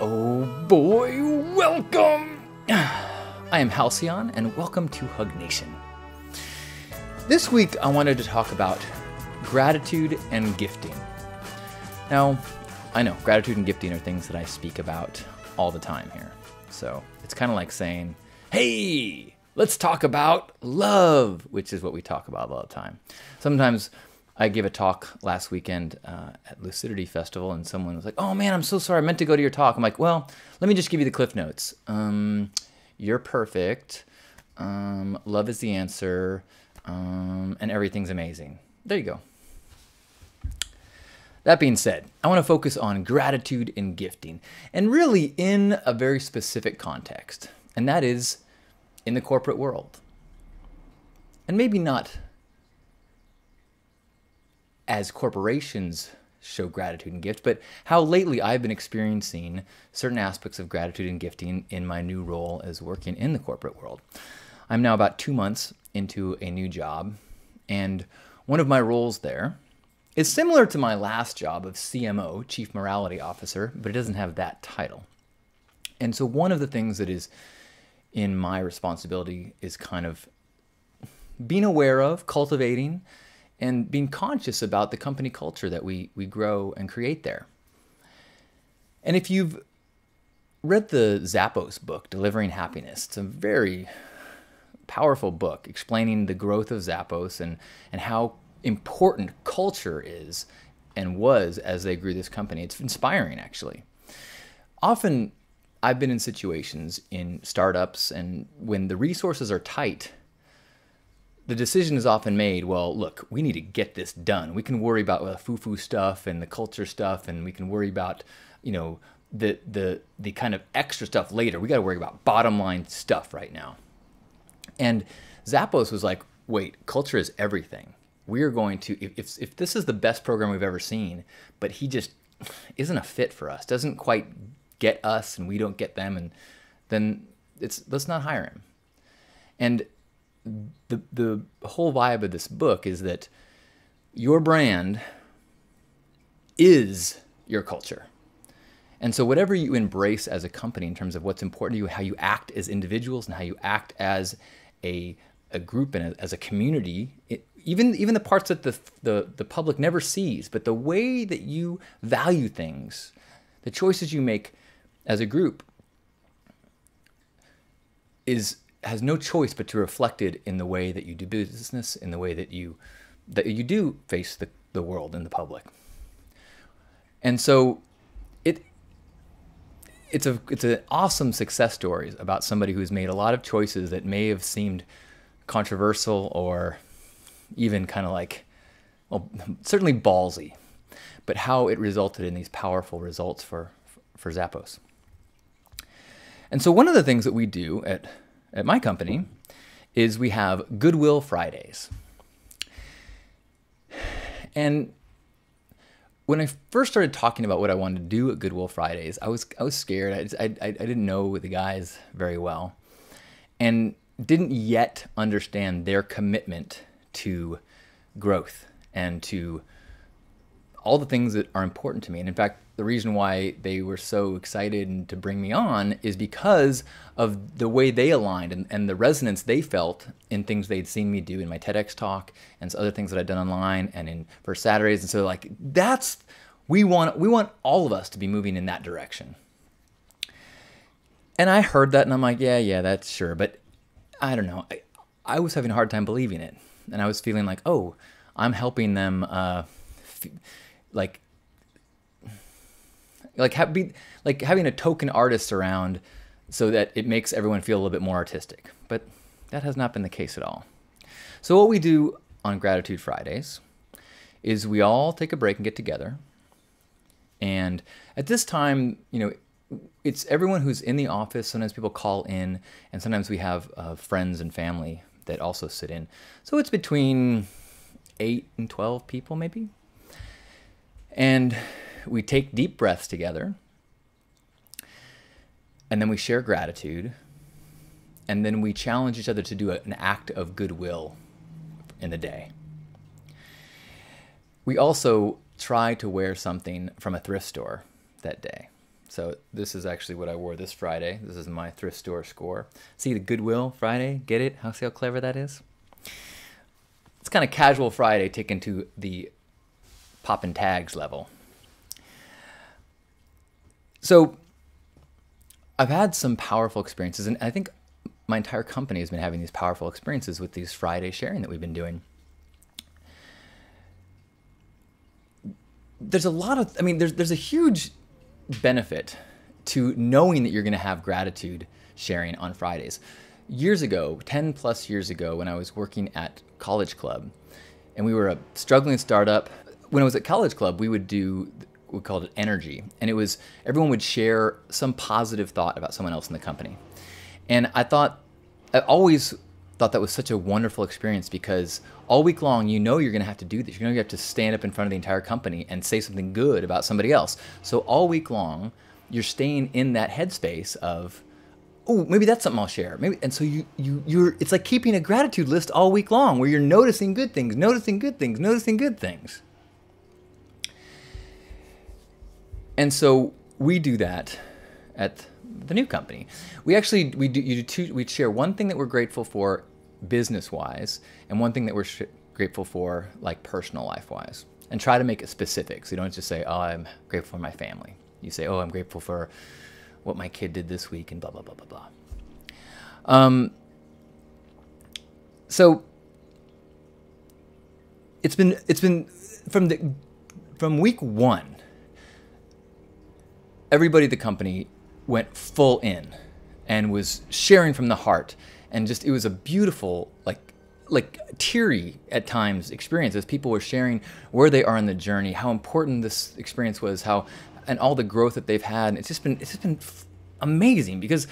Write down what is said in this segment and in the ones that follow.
Oh boy, welcome! I am Halcyon, and welcome to Hug Nation. This week, I wanted to talk about gratitude and gifting. Now, I know gratitude and gifting are things that I speak about all the time here. So it's kind of like saying, hey, let's talk about love, which is what we talk about all the time. Sometimes I gave a talk last weekend at Lucidity Festival, and someone was like, oh man, I'm so sorry, I meant to go to your talk. I'm like, well, let me just give you the cliff notes. You're perfect, love is the answer, and everything's amazing. There you go. That being said, I want to focus on gratitude and gifting, and really in a very specific context, and that is in the corporate world. And maybe not as corporations show gratitude and gift, but how lately I've been experiencing certain aspects of gratitude and gifting in my new role as working in the corporate world. I'm now about 2 months into a new job, and one of my roles there is similar to my last job of CMO, Chief Morality Officer, but it doesn't have that title. And so one of the things that is in my responsibility is kind of being aware of, cultivating, and being conscious about the company culture that we grow and create there. And if you've read the Zappos book, Delivering Happiness, it's a very powerful book explaining the growth of Zappos and how important culture is and was as they grew this company. It's inspiring, actually. Often, I've been in situations in startups, and when the resources are tight, the decision is often made, well, look, we need to get this done. We can worry about the foo-foo stuff and the culture stuff, and we can worry about, the kind of extra stuff later. We got to worry about bottom line stuff right now. And Zappos was like, wait, culture is everything. We are going to, if this is the best program we've ever seen, but he just isn't a fit for us, doesn't quite get us, and we don't get them, and then let's not hire him. And the whole vibe of this book is that your brand is your culture. And so whatever you embrace as a company in terms of what's important to you, how you act as individuals and how you act as a group and as a community, even the parts that the public never sees, but the way that you value things, the choices you make as a group has no choice but to reflect it in the way that you do business, in the way that you do face the world and the public. And so it's an awesome success story about somebody who's made a lot of choices that may have seemed controversial or even kind of like, well, certainly ballsy, but how it resulted in these powerful results for Zappos. And so one of the things that we do at my company is we have Goodwill Fridays. And when I first started talking about what I wanted to do at Goodwill Fridays, I was scared. I didn't know the guys very well and didn't yet understand their commitment to growth and to all the things that are important to me. And in fact, the reason why they were so excited to bring me on is because of the way they aligned and the resonance they felt in things they'd seen me do in my TEDx talk and other things that I'd done online and in First Saturdays. And so like, we want all of us to be moving in that direction. And I heard that and I'm like, yeah, that's sure. But I don't know. I was having a hard time believing it. And I was feeling like, oh, I'm helping them having a token artist around so that it makes everyone feel a little bit more artistic. But that has not been the case at all. So what we do on Gratitude Fridays is we all take a break and get together. And at this time, it's everyone who's in the office. Sometimes people call in, and sometimes we have friends and family that also sit in. So it's between 8 and 12 people maybe. And we take deep breaths together, and then we share gratitude, and then we challenge each other to do an act of goodwill in the day. We also try to wear something from a thrift store that day. So this is actually what I wore this Friday. This is my thrift store score. See the Goodwill Friday? Get it? See how clever that is? It's kind of casual Friday taken to the poppin' tags level. So I've had some powerful experiences, and I think my entire company has been having these powerful experiences with these Friday sharing that we've been doing. There's a lot of, there's a huge benefit to knowing that you're going to have gratitude sharing on Fridays. Years ago, 10 plus years ago, when I was working at College Club, and we were a struggling startup, when I was at College Club, we would do, we called it energy, and it was everyone would share some positive thought about someone else in the company. And I always thought that was such a wonderful experience, because all week long, you know you're going to have to do this. You're going to have to stand up in front of the entire company and say something good about somebody else. So all week long, you're staying in that headspace of, oh, maybe that's something I'll share. Maybe, and so you're it's like keeping a gratitude list all week long, where you're noticing good things, noticing good things, noticing good things. And so we do that at the new company. We'd share one thing that we're grateful for business-wise, and one thing that we're grateful for like personal life-wise, and try to make it specific. So you don't just say, oh, I'm grateful for my family. You say, oh, I'm grateful for what my kid did this week, and blah, blah, blah, blah, blah. So it's been from week one, everybody at the company went full in and was sharing from the heart, and just, it was a beautiful, like teary at times experience as people were sharing where they are in the journey, how important this experience was, and all the growth that they've had. And it's just been amazing, because,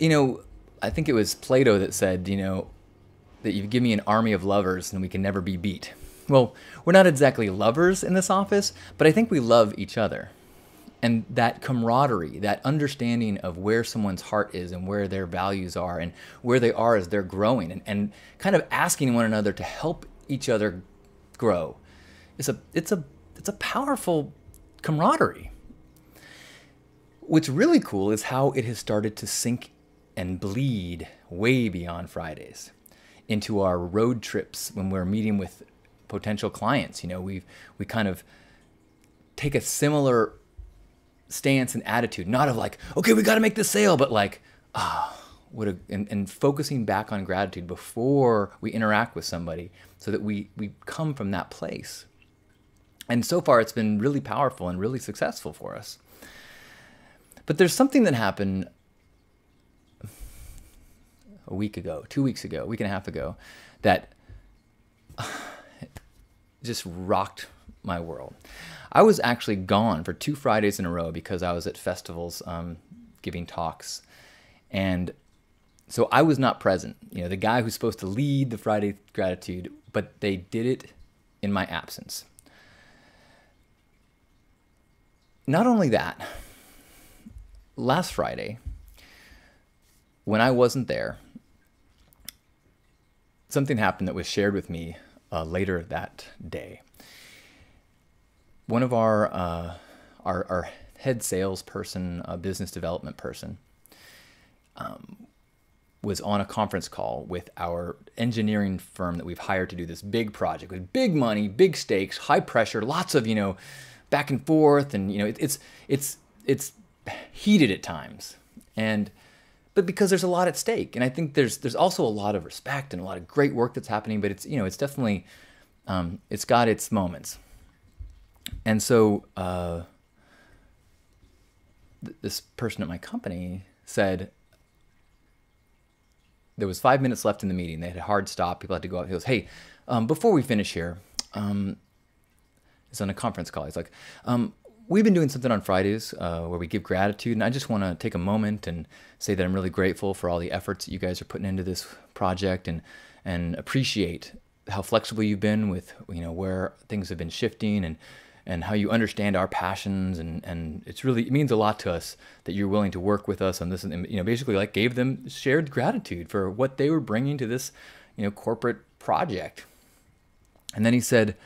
I think it was Plato that said, that you give me an army of lovers and we can never be beat. Well, we're not exactly lovers in this office, but I think we love each other. And that camaraderie, that understanding of where someone's heart is and where their values are and where they are as they're growing, and kind of asking one another to help each other grow, it's a powerful camaraderie. What's really cool is how it has started to sink and bleed way beyond Fridays into our road trips when we're meeting with potential clients. We kind of take a similar stance and attitude, not of like, okay, we got to make this sale, but like, and focusing back on gratitude before we interact with somebody, so that we come from that place. And so far, it's been really powerful and really successful for us. But there's something that happened a week ago, 2 weeks ago, a week and a half ago, that just rocked my world. I was actually gone for 2 Fridays in a row because I was at festivals giving talks. And so I was not present. The guy who's supposed to lead the Friday Gratitude, but they did it in my absence. Not only that, last Friday, when I wasn't there, something happened that was shared with me later that day. One of our head salesperson, business development person, was on a conference call with our engineering firm that we've hired to do this big project with big money, big stakes, high pressure, lots of back and forth, and it's heated at times, but because there's a lot at stake, and I think there's also a lot of respect and a lot of great work that's happening, but it's definitely it's got its moments. And so this person at my company said, there was 5 minutes left in the meeting. They had a hard stop. People had to go out. He goes, hey, before we finish here, it's on a conference call. He's like, we've been doing something on Fridays where we give gratitude, and I just want to take a moment and say that I'm really grateful for all the efforts that you guys are putting into this project, and appreciate how flexible you've been with where things have been shifting, and how you understand our passions, and it means a lot to us that you're willing to work with us on this, and basically like gave them shared gratitude for what they were bringing to this corporate project. And then he said,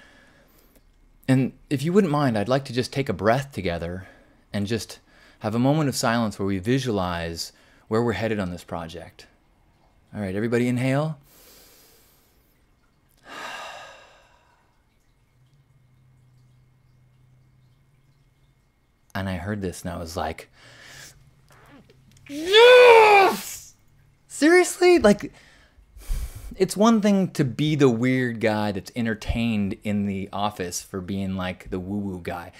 and if you wouldn't mind, I'd like to just take a breath together and just have a moment of silence where we visualize where we're headed on this project. All right, everybody inhale. And I heard this and I was like, yes! Seriously? Like, it's one thing to be the weird guy that's entertained in the office for being like the woo-woo guy.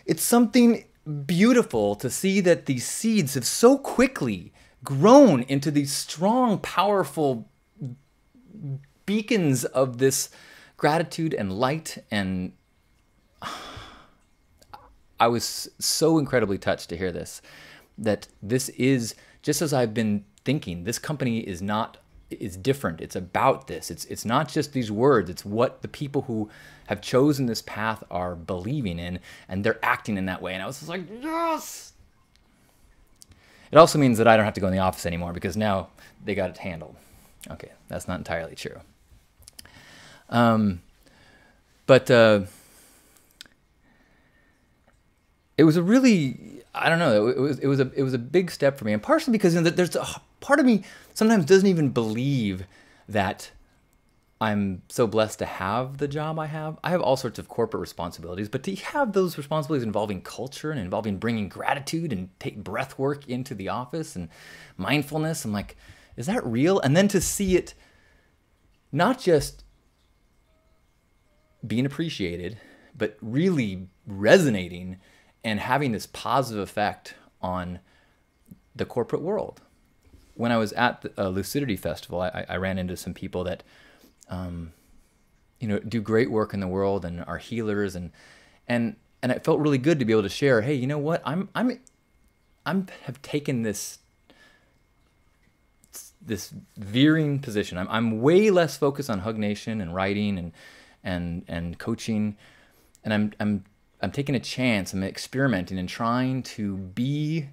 It's something beautiful to see that these seeds have so quickly grown into these strong, powerful beacons of this gratitude and light. And I was so incredibly touched to hear this, that this is, just as I've been thinking, this company is different. It's about this. It's not just these words. It's what the people who have chosen this path are believing in, and they're acting in that way. And I was just like, yes! It also means that I don't have to go in the office anymore because now they got it handled. Okay, that's not entirely true. But it was a really, I don't know, it was a big step for me, and partially because there's a part of me sometimes doesn't even believe that I'm so blessed to have the job I have. I have all sorts of corporate responsibilities, but to have those responsibilities involving culture and involving bringing gratitude and take breath work into the office and mindfulness, I'm like, is that real? And then to see it not just being appreciated, but really resonating and having this positive effect on the corporate world. When I was at the Lucidity Festival, I ran into some people that, do great work in the world and are healers, and it felt really good to be able to share. Hey, you know what? I'm have taken this veering position. I'm way less focused on Hug Nation and writing and coaching, and I'm taking a chance. I'm experimenting and trying to be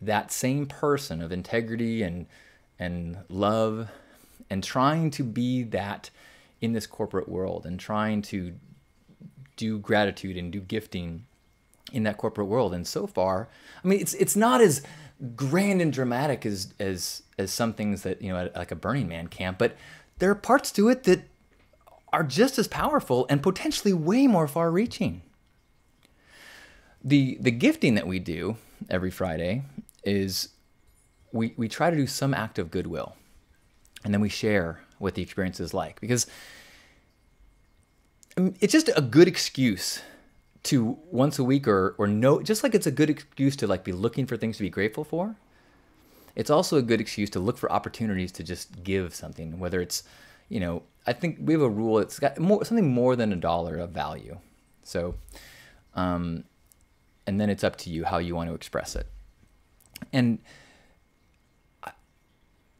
that same person of integrity and love, and trying to be that in this corporate world, and trying to do gratitude and do gifting in that corporate world. And so far, I mean, it's not as grand and dramatic as some things that, at like a Burning Man camp, but there are parts to it that are just as powerful and potentially way more far-reaching. The gifting that we do every Friday is we try to do some act of goodwill, and then we share what the experience is like, because it's just a good excuse to once a week or no, just like it's a good excuse to like be looking for things to be grateful for. It's also a good excuse to look for opportunities to just give something, whether it's, I think we have a rule, it's got something more than $1 of value. So, and then it's up to you how you want to express it. And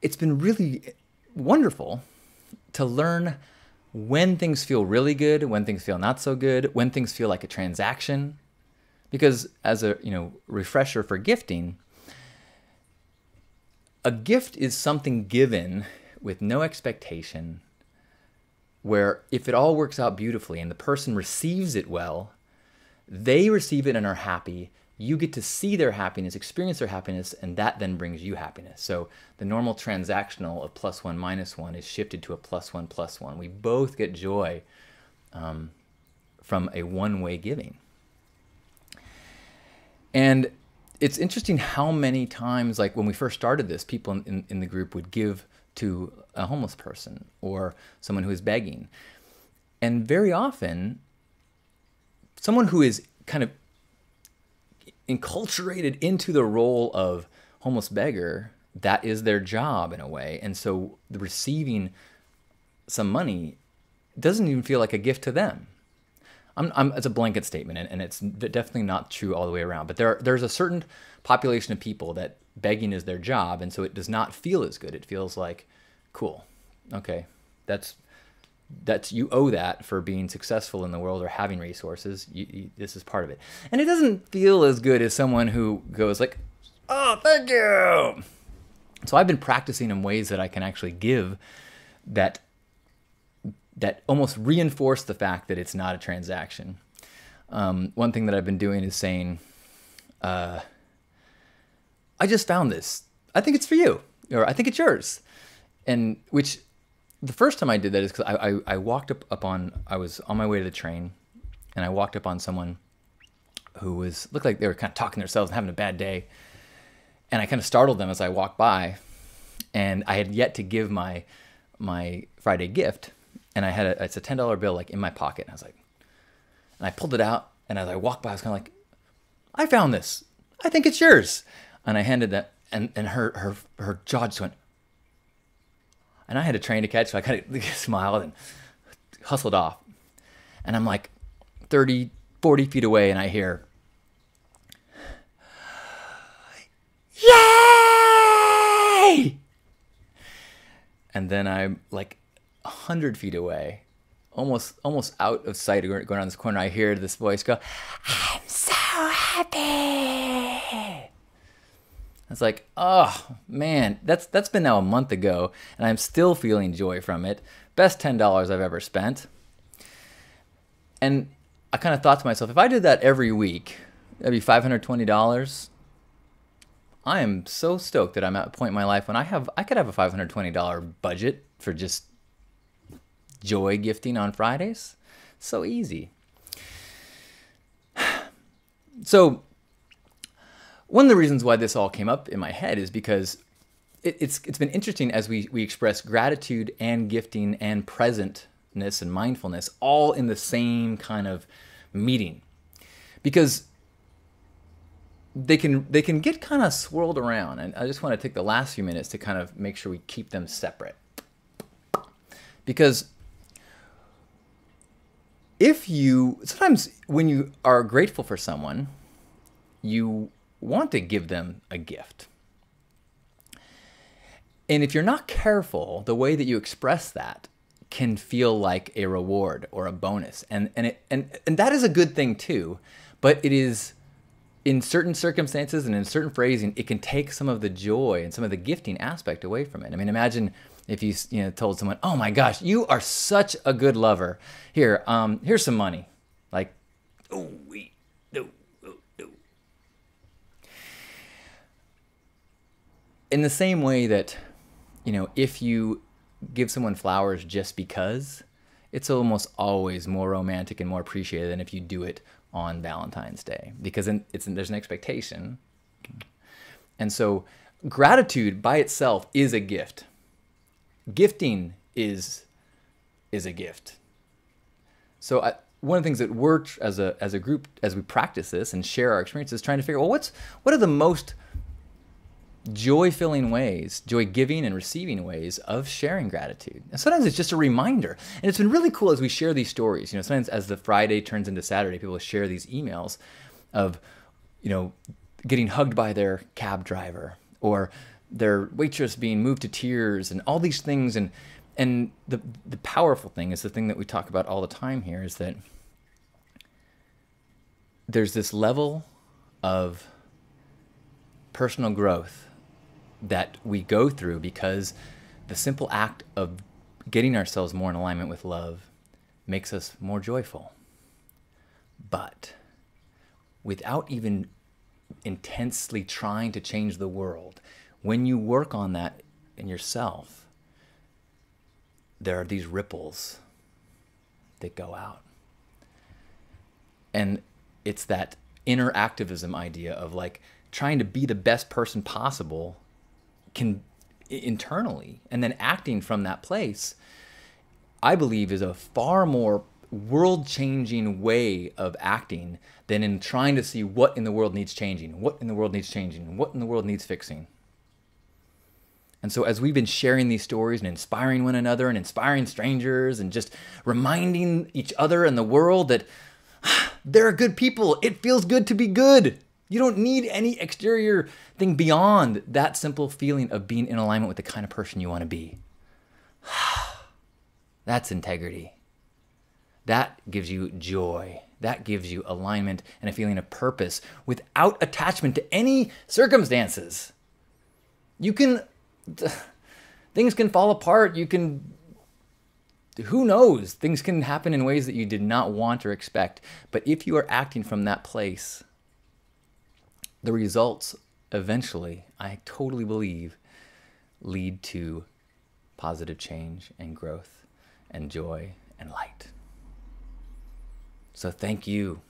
it's been really wonderful to learn when things feel really good, when things feel not so good, when things feel like a transaction. Because as a refresher for gifting, a gift is something given with no expectation, where if it all works out beautifully and the person receives it well, they receive it and are happy. You get to see their happiness, experience their happiness, and that then brings you happiness. So the normal transactional of +1 -1 is shifted to a +1 +1. We both get joy from a one-way giving. And it's interesting how many times, like when we first started this, people in the group would give to a homeless person or someone who is begging. And very often, someone who is kind of enculturated into the role of homeless beggar, that is their job in a way. And so the receiving some money doesn't even feel like a gift to them. It's a blanket statement, and it's definitely not true all the way around. But there's a certain population of people that begging is their job, and so it does not feel as good. It feels like, cool, okay, that's you owe that for being successful in the world or having resources. This is part of it. And it doesn't feel as good as someone who goes like, oh, thank you. So I've been practicing in ways that I can actually give that almost reinforce the fact that it's not a transaction. One thing that I've been doing is saying, I just found this. I think it's for you, or I think it's yours. And which the first time I did that is because I walked up on, I was on my way to the train, and I walked up on someone who looked like they were kind of talking to themselves and having a bad day. And I kind of startled them as I walked by, and I had yet to give my Friday gift, and I had it's a $10 bill like in my pocket. And I was like, and I pulled it out, and as I walked by, I was kind of like, I found this. I think it's yours. And I handed that, and her jaw just went, and I had a train to catch, so I kind of smiled and hustled off. And I'm like 30, 40 feet away, and I hear, yay! And then I'm like 100 feet away, almost out of sight, going around this corner. I hear this voice go, I'm so happy. I was like, oh man, that's been now a month ago, and I'm still feeling joy from it. Best $10 I've ever spent. And I kind of thought to myself, if I did that every week, that'd be $520. I am so stoked that I'm at a point in my life when I could have a $520 budget for just joy gifting on Fridays. So easy. So one of the reasons why this all came up in my head is because it's been interesting as we express gratitude and gifting and presentness and mindfulness all in the same kind of meeting, because they can get kind of swirled around, and I just want to take the last few minutes to kind of make sure we keep them separate. Because sometimes when you are grateful for someone, you want to give them a gift. And if you're not careful, the way that you express that can feel like a reward or a bonus. And that is a good thing too, but it is, in certain circumstances and in certain phrasing, it can take some of the joy and some of the gifting aspect away from it. I mean, imagine if you told someone, oh my gosh, you are such a good lover. Here, here's some money. Like, oh, no. In the same way that, if you give someone flowers just because, it's almost always more romantic and more appreciated than if you do it on Valentine's Day, because there's an expectation. And so gratitude by itself is a gift. Gifting is a gift. So one of the things that we're, as a group, as we practice this and share our experiences, trying to figure out, what are the most joy-filling ways, joy-giving and receiving ways of sharing gratitude. And sometimes it's just a reminder. And it's been really cool as we share these stories. Sometimes as the Friday turns into Saturday, people share these emails of, getting hugged by their cab driver, or their waitress being moved to tears, and all these things. And the powerful thing is, the thing that we talk about all the time here, is that there's this level of personal growth that we go through because the simple act of getting ourselves more in alignment with love makes us more joyful. But without even intensely trying to change the world, when you work on that in yourself, there are these ripples that go out. And it's that inner activism idea of like trying to be the best person possible internally, and then acting from that place, I believe, is a far more world-changing way of acting than in trying to see what in the world needs changing, what in the world needs changing, what in the world needs fixing. And so as we've been sharing these stories and inspiring one another and inspiring strangers and just reminding each other and the world that there are good people, it feels good to be good. You don't need any exterior thing beyond that simple feeling of being in alignment with the kind of person you want to be. That's integrity. That gives you joy. That gives you alignment and a feeling of purpose without attachment to any circumstances. Things can fall apart. Who knows? Things can happen in ways that you did not want or expect. But if you are acting from that place, the results eventually, I totally believe, lead to positive change and growth and joy and light. So thank you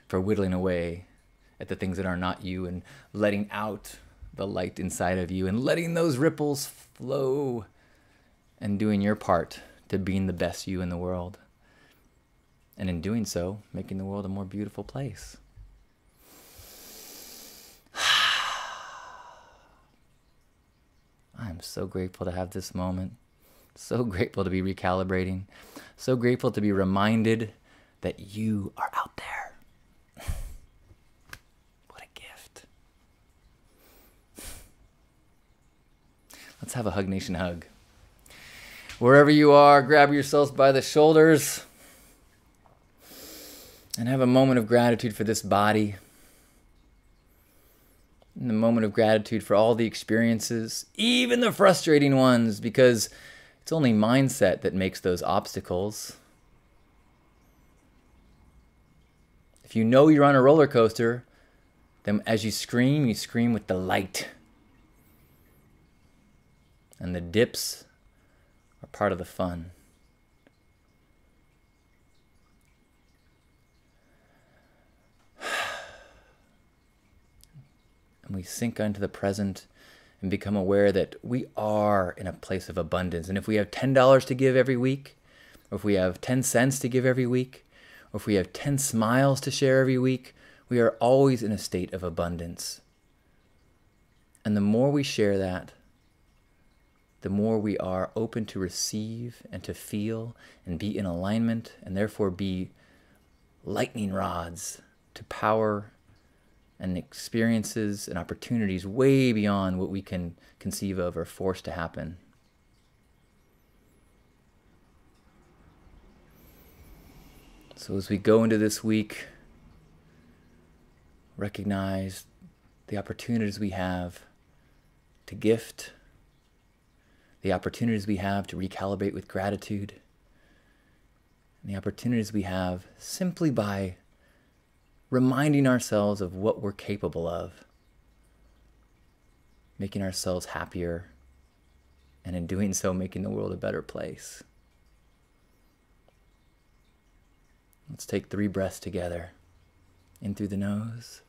for whittling away at the things that are not you and letting out the light inside of you and letting those ripples flow and doing your part to being the best you in the world. And in doing so, making the world a more beautiful place. I'm so grateful to have this moment. So grateful to be recalibrating. So grateful to be reminded that you are out there. What a gift. Let's have a Hug Nation hug. Wherever you are, grab yourselves by the shoulders and have a moment of gratitude for this body. And a moment of gratitude for all the experiences, even the frustrating ones, because it's only mindset that makes those obstacles. If you know you're on a roller coaster, then as you scream with the light. And the dips are part of the fun. And we sink into the present and become aware that we are in a place of abundance. And if we have $10 to give every week, or if we have 10 cents to give every week, or if we have 10 smiles to share every week, we are always in a state of abundance. And the more we share that, the more we are open to receive and to feel and be in alignment, and therefore be lightning rods to power and experiences and opportunities way beyond what we can conceive of or force to happen. So as we go into this week, recognize the opportunities we have to gift, the opportunities we have to recalibrate with gratitude, and the opportunities we have simply by reminding ourselves of what we're capable of, making ourselves happier, and in doing so, making the world a better place. Let's take 3 breaths together. In through the nose.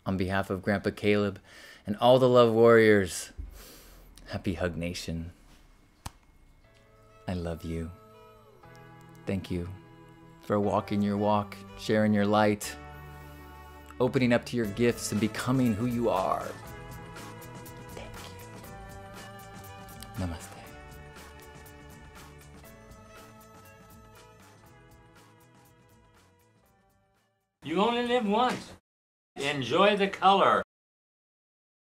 On behalf of Grandpa Caleb and all the love warriors, happy Hug Nation. I love you. Thank you for walking your walk, sharing your light, opening up to your gifts and becoming who you are. Thank you. Namaste. You only live once. Enjoy the color.